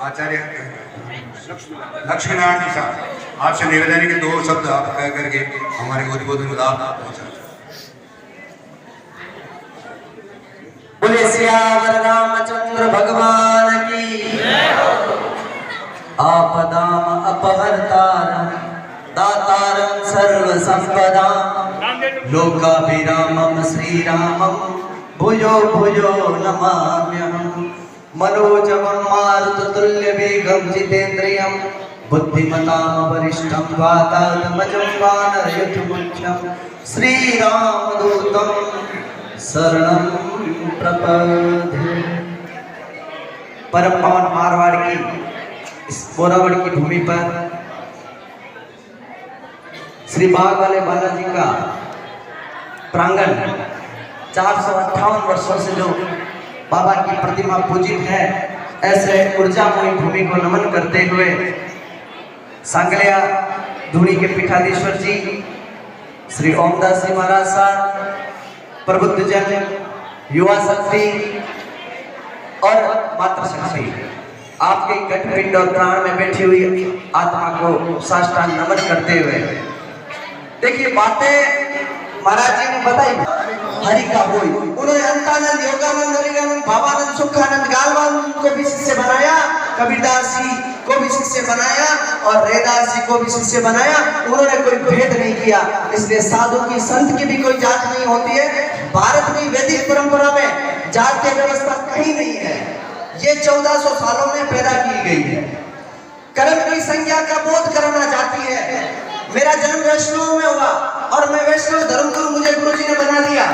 आचार्य लक्ष्मीनारायण जी साहब आपसे निवेदन है कि 2 शब्द आप कह करके हमारे उद्बोधन को लाभ पहुंचा। बोले सियावर रामचंद्र भगवान की। आपदाम अपहर्तारं दातारं सर्व संपदां लोकाभिरामं श्रीरामं भुजो भुजो नमाम्यहम्। मनोजवं मारुततुल्यवेगं जितेन्द्रियं बुद्धिमतां वरिष्ठं वातात्मजं वानरयुतमुख्यं श्रीरामदूतं शरणं प्रपद्ये। परम पावन मारवाड़ की इस बोरावड़ की भूमि पर श्री बाग वाले बालाजी का प्रांगण 458 वर्षों से जो बाबा की प्रतिमा पूजित है, ऐसे ऊर्जामयी भूमि को नमन करते हुए सांगलिया धूनी के पीठाधीश्वर जी श्री ओमदास जी महाराज साहब, प्रबुद्ध जन, युवा शक्ति और मातृशक्ति आपके गठपिंड और प्राण में बैठी हुई आत्मा को साष्टांग नमन करते हुए देखिए बातें महाराज जी ने बताई। हरि का होई उन्होंने अंतानंद, योगानंद, हरिरानंद, भावानंद, सुखानंद, गालवानंद को भी शिष्य बनाया, कबीरदास जी को भी शिष्य बनाया और रैदास जी को भी शिष्य बनाया। उन्होंने कोई भेद नहीं किया। इसलिए साधु की, संत की भी कोई जात नहीं होती है। भारत में वैदिक परंपरा में जात की व्यवस्था कहीं नहीं है। ये 1400 सालों में पैदा की गई है। कर्म की संज्ञा का बोध कराना चाहती है। मेरा जन्म वैष्णव में हुआ और मैं वैष्णव धर्म गुरु, मुझे गुरुजी ने बना दिया,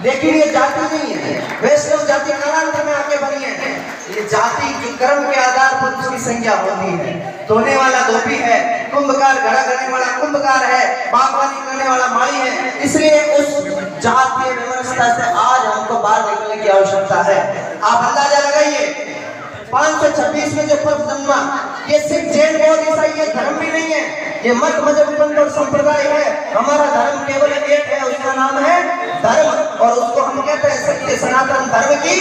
लेकिन ये जाति नहीं है। वैष्णव जाति कालांतर में आके बनी है। ये जाति जो कर्म के आधार पर उसकी संज्ञा होती है। धोने वाला धोबी है, कुंभकार घड़ा करने वाला कुंभकार है, बागवानी करने वाला माली है। इसलिए उस जातीय व्यवस्था से आज हमको बाहर निकलने की आवश्यकता है। आप अंदाजा लगाइए 526 में जो पद जन्मा, ये सिर्फ जैन बौद्ध ईसाई ये धर्म भी नहीं है, ये मत मजहब पंथ और संप्रदाय है। हमारा धर्म केवल एक है, उसका नाम है धर्म, और उसको हम कहते हैं सत्य सनातन धर्म की,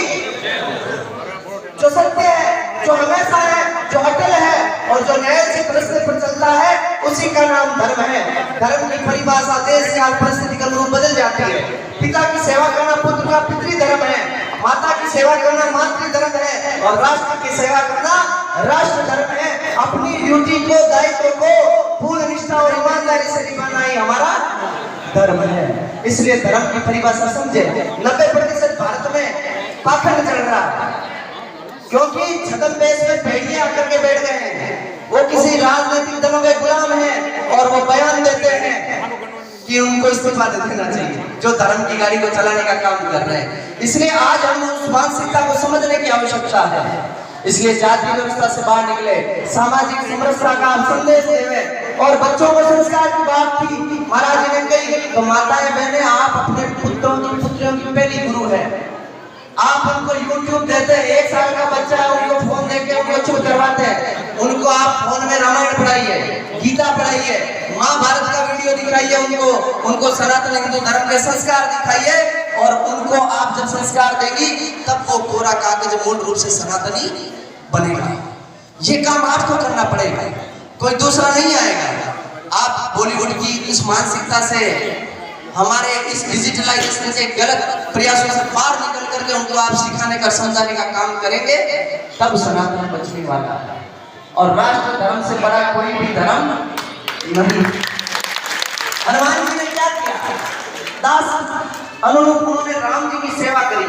जो सत्य है, जो हमेशा है, जो अटल है और जो न्याय से प्रश्न पर चलता है, उसी का नाम धर्म है। धर्म की परिभाषा देश काल परिस्थिति के अनुरूप बदल जाती है। पिता की सेवा करना पुत्र का पितृ धर्म है, माता की सेवा करना मातृ धर्म है और राष्ट्र की सेवा करना राष्ट्र धर्म है। अपनी ड्यूटी को, दायित्व को पूर्ण निष्ठा और ईमानदारी से निभाना ही हमारा धर्म है। इसलिए धर्म की परिभाषा समझे। 90% भारत में पाखंड चल रहा है, क्योंकि छद्मवेश में भेड़िए आकर के बैठ गए हैं। वो किसी राजनीतिक दलों के गुलाम हैं और वो बयान देते हैं कि उनको इस्तीफा दे देना चाहिए, जो धर्म की गाड़ी को चलाने का काम कर रहे हैं। इसलिए आज हम उस मानसिकता को समझने की आवश्यकता है। इसलिए जाति व्यवस्था से बाहर निकले, सामाजिक समरसता का संदेश देवे और बच्चों को संस्कार की बात थी। महाराज जी ने कही तो माताएं बहनें, आप अपने पुत्रों की पुत्रियों की पहली गुरु है। आप उनको YouTube देते हैं, 1 साल का बच्चा है, उनको फोन देके उनको चुप करवाते हैं। उनको आप फोन में रामायण पढ़ाइए, गीता पढ़ाइए, महाभारत का वीडियो दिखाइए, उनको सनातन हिंदू धर्म के संस्कार दिखाइए और उनको आप जब संस्कार देंगी तब वो कोरा कागज मूल रूप से सनातनी बनेगा। ये काम आपको करना पड़ेगा, कोई दूसरा नहीं आएगा। आप बॉलीवुड की इस मानसिकता से, हमारे इस डिजिटलाइजेशन के गलत प्रयासों से बाहर निकल करके उनको आप सिखाने का, समझाने का काम करेंगे, तब सनातन बचने वाला है। और राष्ट्र धर्म से बड़ा कोई भी धर्म नहीं। हनुमान जी ने क्या किया? दास अनुरूप उन्होंने राम जी की सेवा करी।